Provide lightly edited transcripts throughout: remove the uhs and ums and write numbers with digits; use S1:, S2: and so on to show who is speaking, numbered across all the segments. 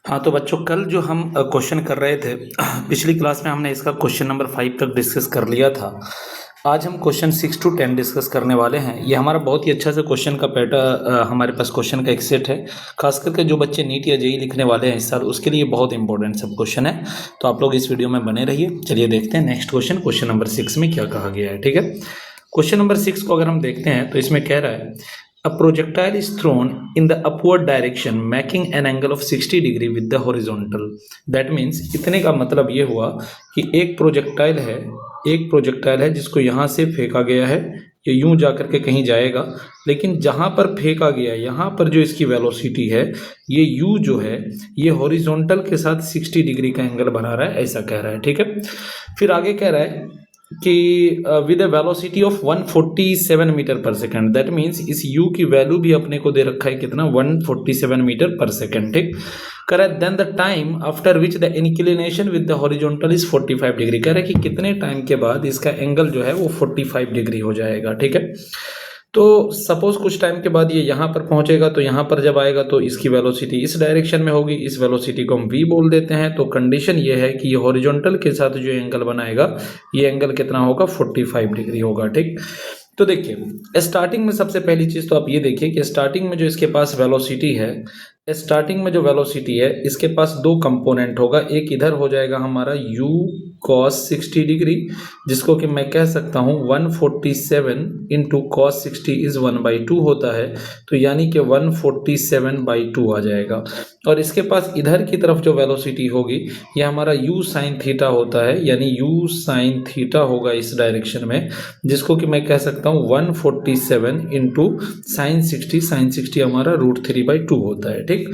S1: हाँ, तो बच्चों कल जो हम क्वेश्चन कर रहे थे पिछली क्लास में हमने इसका क्वेश्चन नंबर 5 तक डिस्कस कर लिया था। आज हम क्वेश्चन 6 to 10 डिस्कस करने वाले हैं। ये हमारा बहुत ही अच्छा से क्वेश्चन का हमारे पास क्वेश्चन का एक सेट है। खास करके जो बच्चे नीट या जेईई लिखने वाले हैं इस साल, उसके लिए बहुत इंपॉर्टेंट सब क्वेश्चन है। तो आप लोग इस वीडियो में बने रहिए। चलिए देखते हैं नेक्स्ट क्वेश्चन नंबर 6 में क्या कहा गया है। ठीक है, क्वेश्चन नंबर 6 को अगर हम देखते हैं तो इसमें कह रहा है A projectile is thrown in the upward direction making an angle of 60 degree with the horizontal. That means इतने का मतलब ये हुआ कि एक प्रोजेक्टाइल है जिसको यहाँ से फेंका गया है, ये यूं जा करके कहीं जाएगा, लेकिन जहाँ पर फेंका गया यहाँ पर जो इसकी वेलोसिटी है, ये u जो है ये हॉरिजॉन्टल के साथ 60 डिग्री का एंगल बना रहा है, ऐसा कह रहा है। ठीक है, फिर आगे कह रहा है कि with a velocity of 147 metre per second. That means इस u की वैल्यू भी अपने को दे रखा है कितना, 147 मीटर पर सेकंड। ठीक, correct. Then the time after which the inclination with the horizontal is 45 degree. कह रहा है कि कितने टाइम के बाद इसका एंगल जो है वो 45 डिग्री हो जाएगा। ठीक है, तो सपोज कुछ टाइम के बाद ये यहाँ पर पहुंचेगा, तो यहाँ पर जब आएगा तो इसकी वेलोसिटी इस डायरेक्शन में होगी, इस वेलोसिटी को हम v बोल देते हैं। तो कंडीशन ये है कि ये हॉरिजॉन्टल के साथ जो एंगल बनाएगा, ये एंगल कितना होगा, 45 डिग्री होगा। ठीक, तो देखिए स्टार्टिंग में सबसे पहली चीज तो आप ये देखिए कि स्टार्टिंग में जो इसके पास वेलोसिटी है, स्टार्टिंग में जो वेलोसिटी है इसके पास दो कंपोनेंट होगा। एक इधर हो जाएगा हमारा u cos 60 डिग्री, जिसको कि मैं कह सकता हूँ 147 इंटू cos 60 इज 1/2 होता है, तो यानी कि 147/2 आ जाएगा। और इसके पास इधर की तरफ जो वेलोसिटी होगी ये हमारा u sin थीटा होता है, यानी u sin थीटा होगा इस डायरेक्शन में, जिसको कि मैं कह सकता हूँ 147 इंटू साइन 60 हमारा √3/2 होता है। ठीक,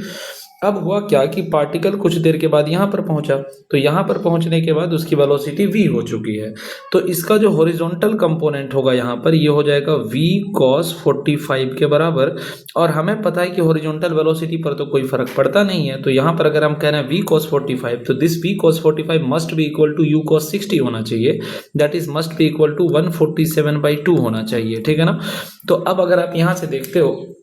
S1: अब हुआ क्या कि पार्टिकल कुछ देर के बाद यहाँ पर पहुंचा, तो यहाँ पर पहुंचने के बाद उसकी वेलोसिटी v हो चुकी है, तो इसका जो हॉरिजॉन्टल कंपोनेंट होगा यहाँ पर ये हो जाएगा v cos 45 के बराबर। और हमें पता है कि हॉरिजॉन्टल वेलोसिटी पर तो कोई फर्क पड़ता नहीं है, तो यहाँ पर अगर हम कह रहे हैं v cos 45, तो this v cos 45 must be equal to u cos 60 होना चाहिए, that is must be equal to 147/2 होना चाहिए। ठीक है ना, तो अब अगर आप यहाँ से देखते हो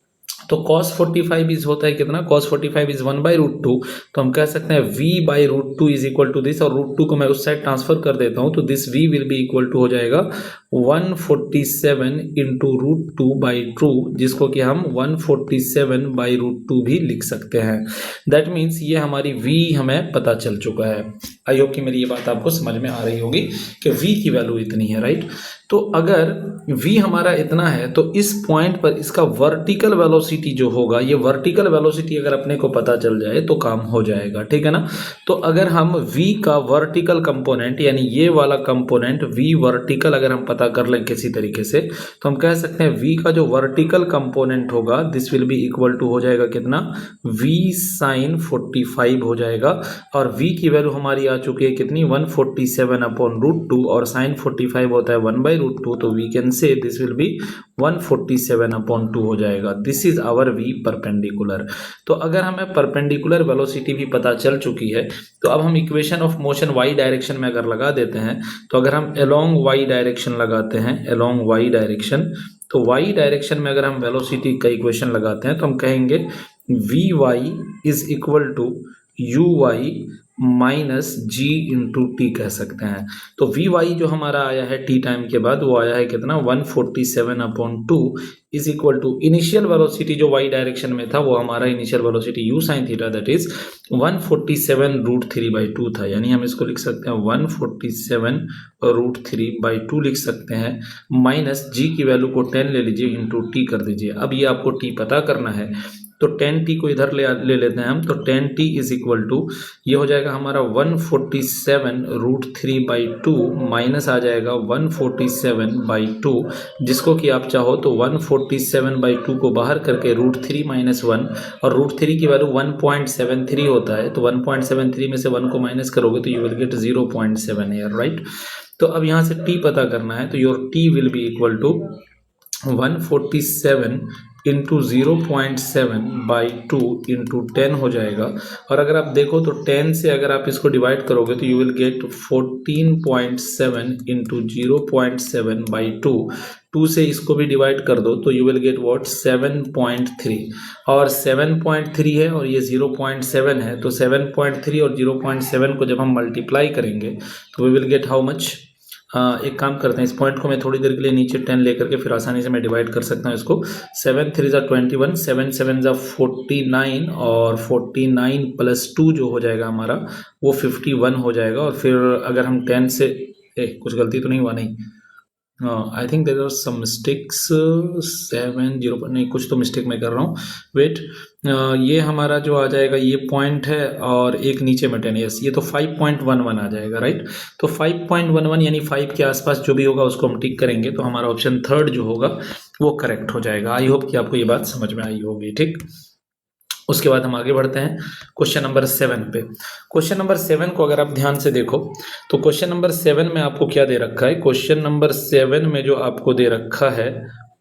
S1: तो cos 45 इज होता है कितना, cos 45 इज 1/√2, तो हम कह सकते हैं v/√2 is equal to this, और √2 को मैं उस साइड ट्रांसफर कर देता हूं, तो this v will be equal to हो जाएगा 147 इंटू √2/2, जिसको कि हम 147/√2 भी लिख सकते हैं। दैट मीन्स ये हमारी v हमें पता चल चुका है। आई होप कि मेरी ये बात आपको समझ में आ रही होगी कि v की वैल्यू इतनी है, राइट। तो अगर v हमारा इतना है तो इस पॉइंट पर इसका वर्टिकल वेलोसिटी जो होगा, ये वर्टिकल वेलोसिटी अगर अपने को पता चल जाए तो काम हो जाएगा। ठीक है ना, तो अगर हम v का वर्टिकल कंपोनेंट यानी ये वाला कंपोनेंट v वर्टिकल अगर हम पता कर लें किसी तरीके से, तो हम कह सकते हैं v का जो वर्टिकल कंपोनेंट होगा this will be equal to हो जाएगा कितना, v sin 45 हो जाएगा। और v की वैल्यू हमारी आ चुकी है कितनी, 147/√2, और sin 45 होता है 1/√2, तो we can say this will be 147/2 हो जाएगा। This is our v perpendicular. तो अगर हमें परपेंडिकुलर वेलोसिटी भी पता चल चुकी है, तो अब हम equation of motion y direction में अगर लगा देते हैं, तो अगर हम अलोंग y डायरेक्शन लगाते हैं, अलोंग y डायरेक्शन, तो y डायरेक्शन में अगर हम वेलोसिटी का इक्वेशन लगाते हैं तो हम कहेंगे vy is equal to uy minus g into t कह सकते हैं। तो वी वाई जो हमारा आया है टी टाइम के बाद वो आया है कितना, 147/2 is equal to initial velocity जो वाई डायरेक्शन में था वो हमारा initial velocity u sine theta that is 147√3/2 था, यानी हम इसको लिख सकते हैं 147√3/2 लिख सकते हैं, माइनस जी की वैल्यू को 10 ले लीजिए इंटू टी कर दीजिए। अब ये आपको टी पता करना है, तो 10t को इधर ले लेते हैं हम, तो 10t इज इक्वल टू ये हो जाएगा हमारा 147√3/2 माइनस आ जाएगा 147/2, जिसको कि आप चाहो तो 147/2 को बाहर करके √3 - 1, और √3 की वैल्यू 1.73 होता है, तो 1.73 में से 1 को माइनस करोगे तो you will get 0.7 year, right. तो अब यहाँ से t पता करना है, तो your t will be equal to 147 into 0.7/2 into 10 हो जाएगा। और अगर आप देखो तो 10 से अगर आप इसको डिवाइड करोगे तो यू विल गेट 14.7 इंटू 0.7/2 2 से इसको भी डिवाइड कर दो तो यू विल गेट व्हाट 7.3, और 7.3 है और ये 0.7 है, तो 7.3 और 0.7 को जब हम मल्टीप्लाई करेंगे तो we will get how much. एक काम करते हैं, इस पॉइंट को मैं थोड़ी देर के लिए नीचे 10 लेकर के फिर आसानी से मैं डिवाइड कर सकता हूँ इसको। 7 3 ज़ा 21, 7 7 ज़ा 49, और 49 प्लस 2 जो हो जाएगा हमारा वो 51 हो जाएगा। और फिर अगर हम 10 से कुछ गलती तो नहीं हुआ, नहीं I think there are some mistakes, 7 0 नहीं, कुछ तो मिस्टेक मैं कर रहा हूँ, वेट। ये हमारा जो आ जाएगा ये पॉइंट है और एक नीचे में 10, यस, ये तो 5.11 आ जाएगा, राइट। तो 5.11 यानी 5 के आसपास जो भी होगा उसको हम टिक करेंगे तो हमारा ऑप्शन थर्ड जो होगा वो करेक्ट हो जाएगा। आई होप कि आपको ये बात समझ में आई होगी, ठीक। उसके बाद हम आगे बढ़ते हैं क्वेश्चन नंबर 7 पे। क्वेश्चन नंबर 7 को अगर आप ध्यान से देखो तो क्वेश्चन नंबर 7 में आपको क्या दे रखा है, क्वेश्चन नंबर 7 में जो आपको दे रखा है,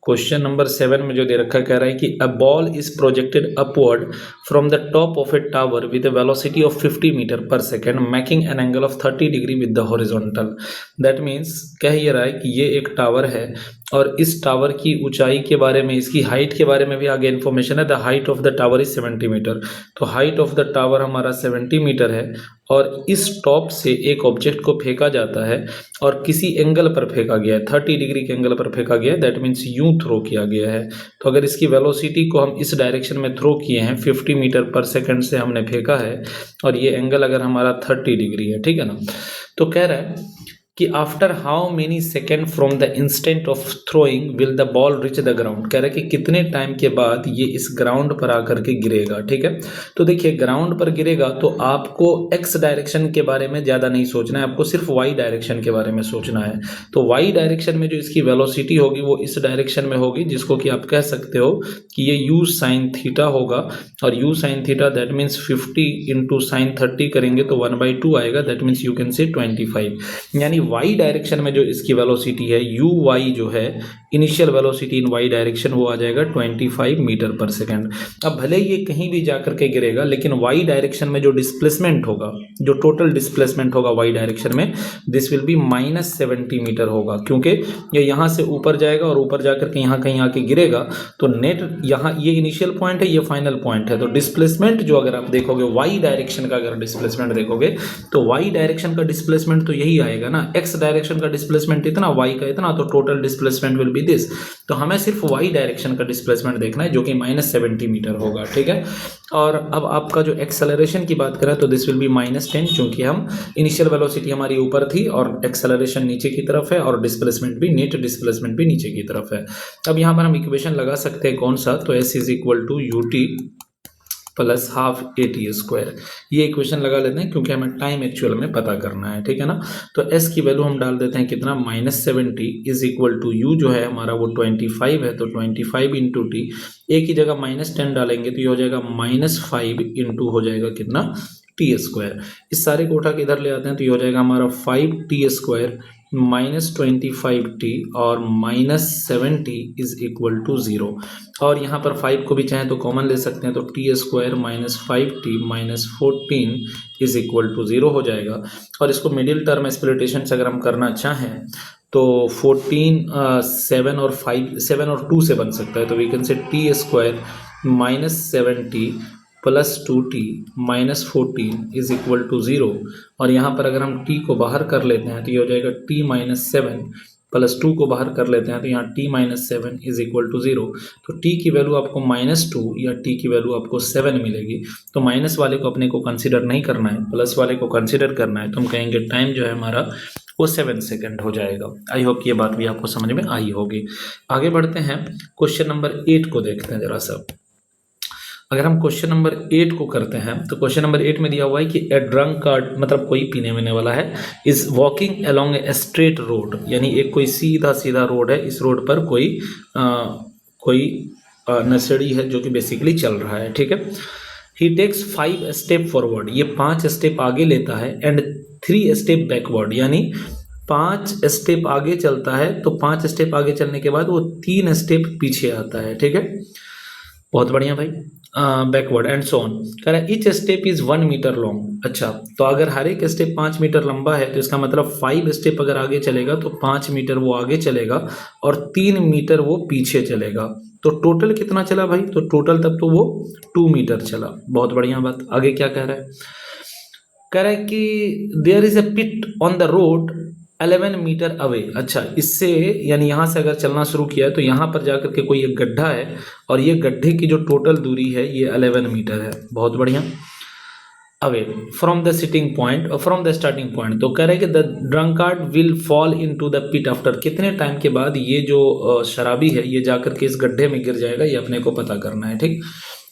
S1: क्वेश्चन नंबर 7 में जो दे रखा है, कह रहा है कि a ball is projected upward from the top of a tower with a velocity of 50 metre per second making an angle of 30 degree with the horizontal. That means कह ये रहा है कि ये एक टावर है और इस टावर की ऊंचाई के बारे में, इसकी हाइट के बारे में भी आगे इन्फॉर्मेशन है। The height of the tower is 70 metre, तो हाइट ऑफ द टावर हमारा 70 मीटर है और इस टॉप से एक ऑब्जेक्ट को फेंका जाता है और किसी एंगल पर फेंका गया है, 30 डिग्री के एंगल पर फेंका गया है, दैट मीन्स यूं थ्रो किया गया है। तो अगर इसकी वेलोसिटी को हम इस डायरेक्शन में थ्रो किए हैं, 50 मीटर पर सेकंड से हमने फेंका है और ये एंगल अगर हमारा 30 डिग्री है, ठीक है ना। तो कह रहा है कि after how many second from the instant of throwing will the ball rich the ground. कह रहा है कि कितने टाइम के बाद ये इस ग्राउंड पर आकर के गिरेगा, ठीक है। तो देखिए ग्राउंड पर गिरेगा तो आपको एक्स डायरेक्शन के बारे में ज़्यादा नहीं सोचना है, आपको सिर्फ वाई डायरेक्शन के बारे में सोचना है। तो वाई डायरेक्शन में जो इसकी वेलोसिटी होगी वो इस डायरेक्शन में होगी, जिसको कि आप कह सकते हो कि ये यू साइन थीटा होगा, और you sine theta that means 50 into sine 30 करेंगे तो 1/2 आएगा, that means you can say 25। यानी वाई डायरेक्शन में जो इसकी वेलोसिटी है यू वाई जो है initial velocity in y direction वो आ जाएगा 25 मीटर पर सेकेंड। अब भले ये कहीं भी जाकर के गिरेगा लेकिन वाई डायरेक्शन में जो डिस्प्लेसमेंट होगा, जो टोटल डिस्प्लेसमेंट होगा वाई डायरेक्शन में, दिस विल बी -70 मीटर होगा, क्योंकि ये यहाँ से ऊपर जाएगा और ऊपर जाकर के यहाँ कहीं आके गिरेगा। तो नेट यहाँ ये इनिशियल पॉइंट है, ये फाइनल पॉइंट है, तो डिस्प्लेसमेंट जो अगर आप देखोगे वाई डायरेक्शन का अगर डिस्प्लेसमेंट देखोगे तो वाई डायरेक्शन का डिस्प्लेसमेंट तो यही आएगा ना, एक्स डायरेक्शन का डिस्प्लेसमेंट इतना, वाई का इतना, तो total displacement will be this. तो हमें सिर्फ वाई डायरेक्शन का डिस्प्लेसमेंट देखना है जो कि -70 मीटर होगा, ठीक है। और अब आपका जो एक्सेलरेशन की बात करें तो दिस विल बी -10, क्योंकि हम इनिशियल वेलोसिटी हमारी ऊपर थी और एक्सेलरेशन नीचे की तरफ है और डिस्प्लेसमेंट भी, नेट डिस्प्लेसमेंट भी नीचे की तरफ है। अब यहाँ पर हम इक्वेशन लगा सकते हैं कौन सा, तो S is equal to ut plus half AT²। ये इक्वेशन लगा लेते हैं क्योंकि हमें टाइम एक्चुअल में पता करना है, ठीक है ना। तो S की वैल्यू हम डाल देते हैं कितना, -70 इज इक्वल टू U जो है हमारा वो 25 है, तो 25 इंटू टी, एक ही जगह -10 डालेंगे तो ये हो जाएगा -5 इंटू हो जाएगा कितना, T²। इस सारे को उठा के इधर ले आते हैं तो ये हो जाएगा हमारा 5T² -25T और -70 इज इक्वल टू 0। और यहाँ पर 5 को भी चाहें तो कॉमन ले सकते हैं, तो T² -5T -14 is equal to 0 हो जाएगा। और इसको मिडिल टर्म स्प्लिटेशन से अगर हम करना चाहें तो 14 7 और 2 से बन सकता है, तो वी कैन से T² -70 plus 2T -14 is equal to 0। और यहाँ पर अगर हम T को बाहर कर लेते हैं तो ये हो जाएगा T -7 प्लस 2 को बाहर कर लेते हैं तो यहाँ T -7 इज इक्वल टू 0। तो T की वैल्यू आपको -2 या T की वैल्यू आपको 7 मिलेगी। तो माइनस वाले को अपने को कंसिडर नहीं करना है, प्लस वाले को कंसिडर करना है, तो हम कहेंगे टाइम जो है हमारा वो 7 सेकेंड हो जाएगा। आई होप ये बात भी आपको समझ में आई होगी। आगे बढ़ते हैं, क्वेश्चन नंबर 8 को देखते हैं जरा सा। अगर हम क्वेश्चन नंबर 8 को करते हैं तो क्वेश्चन नंबर 8 में दिया हुआ है कि ए ड्रंक कार्ड, मतलब कोई पीने वीने वाला है, is walking along a straight road, यानी एक कोई सीधा सीधा रोड है, इस रोड पर कोई नशेड़ी है जो कि बेसिकली चल रहा है, ठीक है। ही टेक्स 5 स्टेप फॉरवर्ड, ये 5 स्टेप आगे लेता है, एंड 3 स्टेप बैकवर्ड, यानी 5 स्टेप आगे चलता है तो 5 स्टेप आगे चलने के बाद वो 3 स्टेप पीछे आता है, ठीक है। बहुत बढ़िया भाई। Backward and so on. कह रहा है each step is 1 metre long. अच्छा, तो अगर हर एक स्टेप 5 मीटर लंबा है तो इसका मतलब 5 स्टेप अगर आगे चलेगा तो 5 मीटर वो आगे चलेगा और 3 मीटर वो पीछे चलेगा। तो टोटल कितना चला भाई? तो टोटल तब तो वो 2 मीटर चला। बहुत बढ़िया बात। आगे क्या कह रहा है? कह रहा है कि there is a pit on the road 11 metre away. अच्छा, इससे यानी यहाँ से अगर चलना शुरू किया है तो यहाँ पर जाकर के कोई एक गड्ढा है और ये गड्ढे की जो टोटल दूरी है ये 11 मीटर है। बहुत बढ़िया। Away from the sitting point और फ्रॉम द स्टार्टिंग पॉइंट। तो कह रहे हैं कि the drunkard will fall into the pit after, कितने टाइम के बाद ये जो शराबी है ये जाकर के इस गड्ढे में गिर जाएगा, ये अपने को पता करना है। ठीक,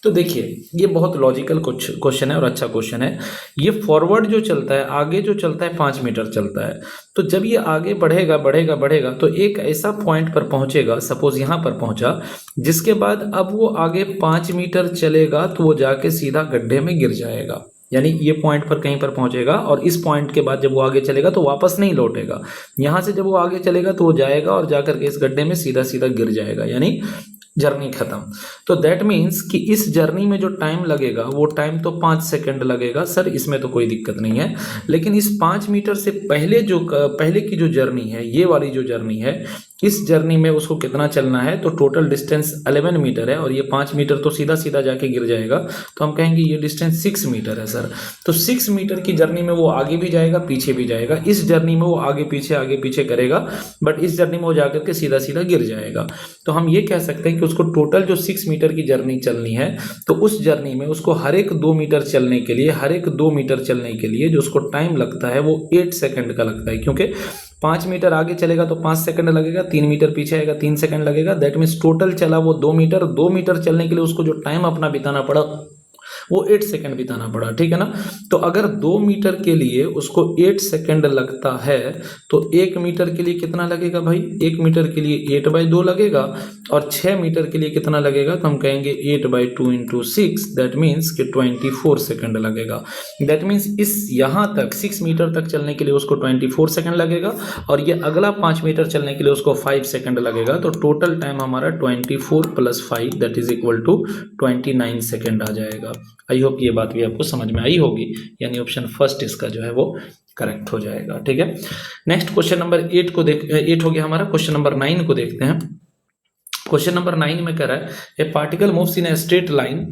S1: तो देखिए ये बहुत लॉजिकल क्वेश्चन है और अच्छा क्वेश्चन है। ये फॉरवर्ड जो चलता है, आगे जो चलता है 5 मीटर चलता है, तो जब ये आगे बढ़ेगा बढ़ेगा बढ़ेगा तो एक ऐसा पॉइंट पर पहुंचेगा, सपोज यहाँ पर पहुंचा, जिसके बाद अब वो आगे 5 मीटर चलेगा तो वो जाके सीधा गड्ढे में गिर जाएगा। यानी ये पॉइंट पर कहीं पर पहुंचेगा और इस पॉइंट के बाद जब वो आगे चलेगा तो वापस नहीं लौटेगा। यहाँ से जब वो आगे चलेगा तो वो जाएगा और जाकर के इस गड्ढे में सीधा सीधा गिर जाएगा, यानी जर्नी खत्म। तो दैट मीन्स कि इस जर्नी में जो टाइम लगेगा वो टाइम तो 5 सेकंड लगेगा। सर इसमें तो कोई दिक्कत नहीं है, लेकिन इस 5 मीटर से पहले की जो जर्नी है, ये वाली जो जर्नी है, इस जर्नी में उसको कितना चलना है? तो टोटल डिस्टेंस 11 मीटर है और ये 5 मीटर तो सीधा सीधा जाके गिर जाएगा, तो हम कहेंगे ये डिस्टेंस 6 मीटर है सर। तो 6 मीटर की जर्नी में वो आगे भी जाएगा पीछे भी जाएगा। इस जर्नी में वो आगे पीछे करेगा, बट इस जर्नी में वो जाकर के सीधा सीधा गिर जाएगा। तो हम ये कह सकते हैं कि उसको टोटल जो 6 मीटर की जर्नी चलनी है, तो उस जर्नी में उसको हर एक 2 मीटर चलने के लिए जो उसको टाइम लगता है वो 8 सेकंड का लगता है, क्योंकि 5 मीटर आगे चलेगा तो 5 सेकंड लगेगा, 3 मीटर पीछे आएगा 3 सेकंड लगेगा। दैट मीन्स टोटल चला वो 2 मीटर चलने के लिए उसको जो टाइम अपना बिताना पड़ा वो 8 सेकंड बिताना पड़ा। ठीक है ना? तो अगर 2 मीटर के लिए उसको 8 सेकंड लगता है तो 1 मीटर के लिए कितना लगेगा भाई? 1 मीटर के लिए 8/2 लगेगा और 6 मीटर के लिए कितना लगेगा? तो हम कहेंगे 8/2 × 6, दैट मीन्स कि 24 सेकंड लगेगा। दैट मीन्स इस यहाँ तक 6 मीटर तक चलने के लिए उसको 24 सेकंड लगेगा और ये अगला 5 मीटर चलने के लिए उसको 5 सेकंड लगेगा। तो टोटल टाइम हमारा 24 + 5 that is equal to 29 second आ जाएगा। आई होप ये बात भी आपको समझ में आई होगी, यानी ऑप्शन फर्स्ट इसका जो है वो करेक्ट हो जाएगा। ठीक है, नेक्स्ट क्वेश्चन नंबर 8 हो गया हमारा। क्वेश्चन नंबर 9 को देखते हैं। क्वेश्चन नंबर 9 में कह रहा है a particle moves in a straight line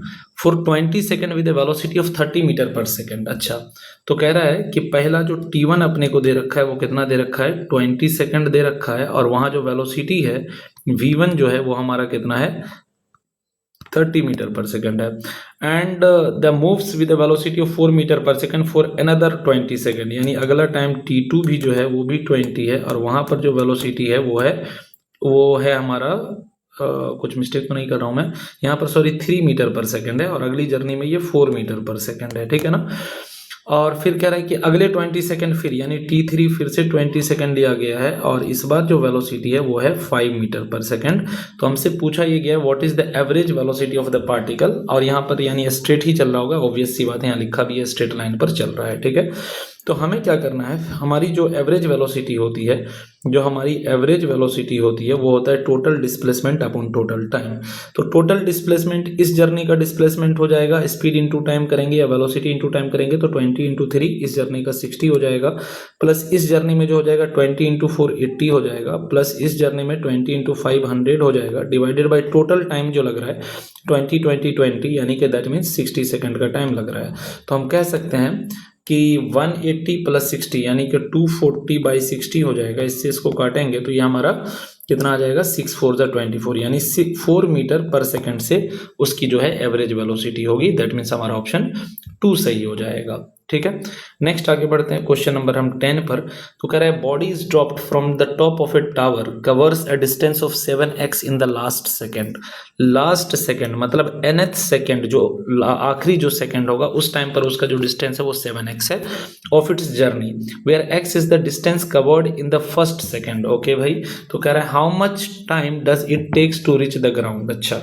S1: for 20 second with a velocity of 30 metre per second. अच्छा, तो कह रहा है कि पहला जो t1 अपने को दे रखा है वो कितना दे रखा है? 20 सेकंड दे रखा है और वहां जो वेलोसिटी है v1 जो है वो हमारा कितना है? 30 मीटर पर सेकंड है। And the moves with velocity of 4 metre per second for another 20 second, यानी अगला टाइम t2 भी जो है वो भी 20 है और वहां पर जो वेलोसिटी है वो है हमारा कुछ मिस्टेक तो नहीं कर रहा हूं मैं यहाँ पर, सॉरी 3 मीटर पर सेकंड है और अगली जर्नी में ये 4 मीटर पर सेकंड है। ठीक है ना? और फिर कह रहा है कि अगले 20 सेकंड फिर यानी t3 फिर से 20 सेकंड लिया गया है और इस बार जो वेलोसिटी है वो है 5 मीटर पर सेकंड। तो हमसे पूछा ये गया what is the average velocity of the particle, और यहाँ पर यानी स्ट्रेट ही चल रहा होगा, ऑब्वियस सी बात है, यहाँ लिखा भी है स्ट्रेट लाइन पर चल रहा है। ठीक है, तो हमें क्या करना है, हमारी जो एवरेज वेलोसिटी होती है वो होता है total displacement upon total time. तो टोटल डिस्प्लेसमेंट इस जर्नी का डिस्प्लेसमेंट हो जाएगा, स्पीड इंटू टाइम करेंगे या वेलोसिटी इंटू टाइम करेंगे तो 20 × 3 इस जर्नी का 60 हो जाएगा, प्लस इस जर्नी में जो हो जाएगा 20 × 4 80 हो जाएगा, प्लस इस जर्नी में 20 × 5 100 हो जाएगा, डिवाइडेड बाई टोटल टाइम जो लग रहा है 20 यानी कि दैट मीन्स 60 सेकंड का टाइम लग रहा है। तो हम कह सकते हैं कि 180 + 60 यानी कि 240/60 हो जाएगा। इससे इसको काटेंगे तो ये हमारा कितना आ जाएगा? 6 4 = 24 यानी 4 मीटर पर सेकंड से उसकी जो है एवरेज वेलोसिटी होगी। दैट मीन्स हमारा ऑप्शन 2 सही हो जाएगा। ठीक है, नेक्स्ट आगे बढ़ते हैं क्वेश्चन नंबर हम 10 पर। तो कह रहा है body is dropped from the top of a tower covers a distance of 7x in the last second. Last second मतलब nth सेकंड, जो आखिरी जो सेकंड होगा उस टाइम पर उसका जो डिस्टेंस है वो 7x है of its journey, where x is the distance covered in the first second. Okay भाई, तो कह रहा है how much time does it takes to reach the ground. अच्छा,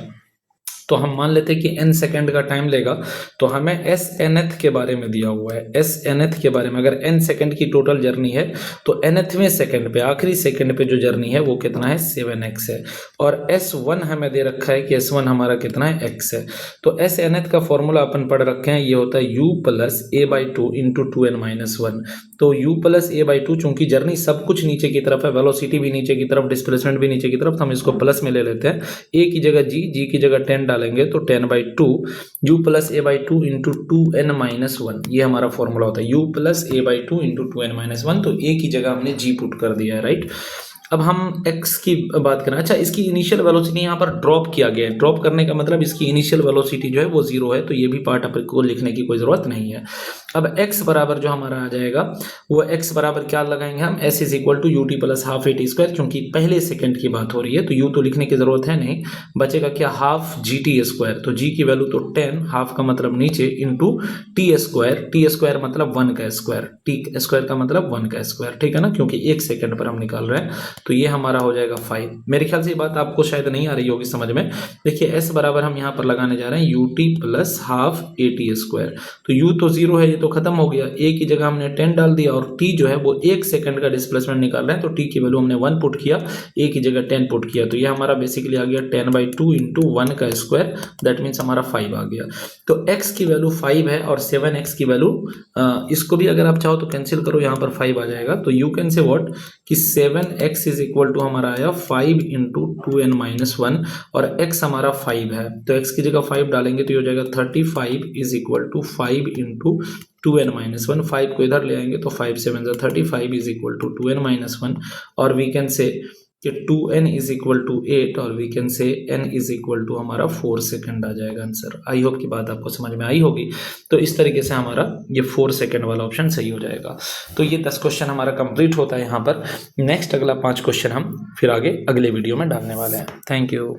S1: तो हम मान लेते हैं कि n सेकंड का टाइम लेगा, तो हमें s nth के बारे में दिया हुआ है, s nth के बारे में। अगर n सेकंड की टोटल जर्नी है तो nthवें सेकंड पे, आखिरी सेकंड पे जो जर्नी है वो कितना है, 7x है। और s1 हमें दे रखा है कि s1 हमारा कितना है, x है। तो s nth का फॉर्मूला अपन पढ़ रखे हैं, ये होता है u plus a by two into 2n-1। तो u plus a by two, चूंकि जर्नी सब कुछ नीचे की तरफ है, वेलोसिटी भी नीचे की तरफ, डिस्प्लेसमेंट भी नीचे की तरफ, तो हम इसको प्लस में ले लेते हैं। a की जगह g की जगह 10 डालेंगे तो 10/2 u plus a by two into 2n-1, ये हमारा फॉर्मूला होता है, u plus a by two into 2n-1। तो a की जगह हमने g पुट कर दिया है, राइट। अब हम x की बात करें। अच्छा, इसकी इनिशियल वेलोसिटी यहाँ पर ड्रॉप किया गया है। ड्रॉप करने का मतलब इसकी इनिशियल वेलोसिटी जो है वो 0 है, तो ये भी पार्ट अपन को लिखने की कोई ज़रूरत नहीं है। अब x बराबर जो हमारा आ जाएगा वो x बराबर क्या लगाएंगे हम, s is equal to ut plus half a t square, क्योंकि पहले सेकंड की बात हो रही है तो u तो लिखने की ज़रूरत है नहीं, बचेगा क्या, हाफ जी टी स्क्वायर। तो g की वैल्यू तो 10, हाफ का मतलब नीचे, इंटू टी स्क्वायर मतलब 1 का स्क्वायर, टी स्क्वायर का मतलब 1 का स्क्वायर, ठीक है ना, क्योंकि 1 सेकंड पर हम निकाल रहे हैं। तो ये हमारा हो जाएगा 5। मेरे ख्याल से ये बात आपको शायद नहीं आ रही होगी समझ में। देखिए s बराबर हम यहाँ पर लगाने जा रहे हैं ut plus half a t square. तो u तो 0 है, ये तो खत्म हो गया, a की जगह हमने 10 डाल दिया, और t जो है वो 1 सेकंड का डिस्प्लेसमेंट निकाल रहे हैं, तो t की वैल्यू हमने 1 पुट किया, a की जगह 10 पुट किया, तो ये हमारा बेसिकली आ गया 10/2 इंटू 1 का स्क्वायर, दैट मीन्स हमारा 5 आ गया। तो x की वैल्यू 5 है और 7x की वैल्यू, इसको भी अगर आप चाहो तो कैंसिल करो, यहाँ पर 5 आ जाएगा। तो यू कैन से व्हाट कि 7x इज इक्वल टू हमारा आया 5 इंटू 2n-1, और x हमारा 5 है, तो x की जगह 5 डालेंगे तो ये हो जाएगा 35 is equal to 5 into 2n-1। 5 को इधर ले आएंगे तो 5 7 35 इज इक्वल टू 2n-1, और वी कैन से कि 2n इज इक्वल टू 8, और we can say n is equal to हमारा 4 सेकंड आ जाएगा आंसर। आई होप की बात आपको समझ में आई होगी। तो इस तरीके से हमारा ये 4 सेकंड वाला ऑप्शन सही हो जाएगा। तो ये 10 क्वेश्चन हमारा कंप्लीट होता है यहाँ पर। नेक्स्ट अगला 5 क्वेश्चन हम फिर आगे अगले वीडियो में डालने वाले हैं। Thank you.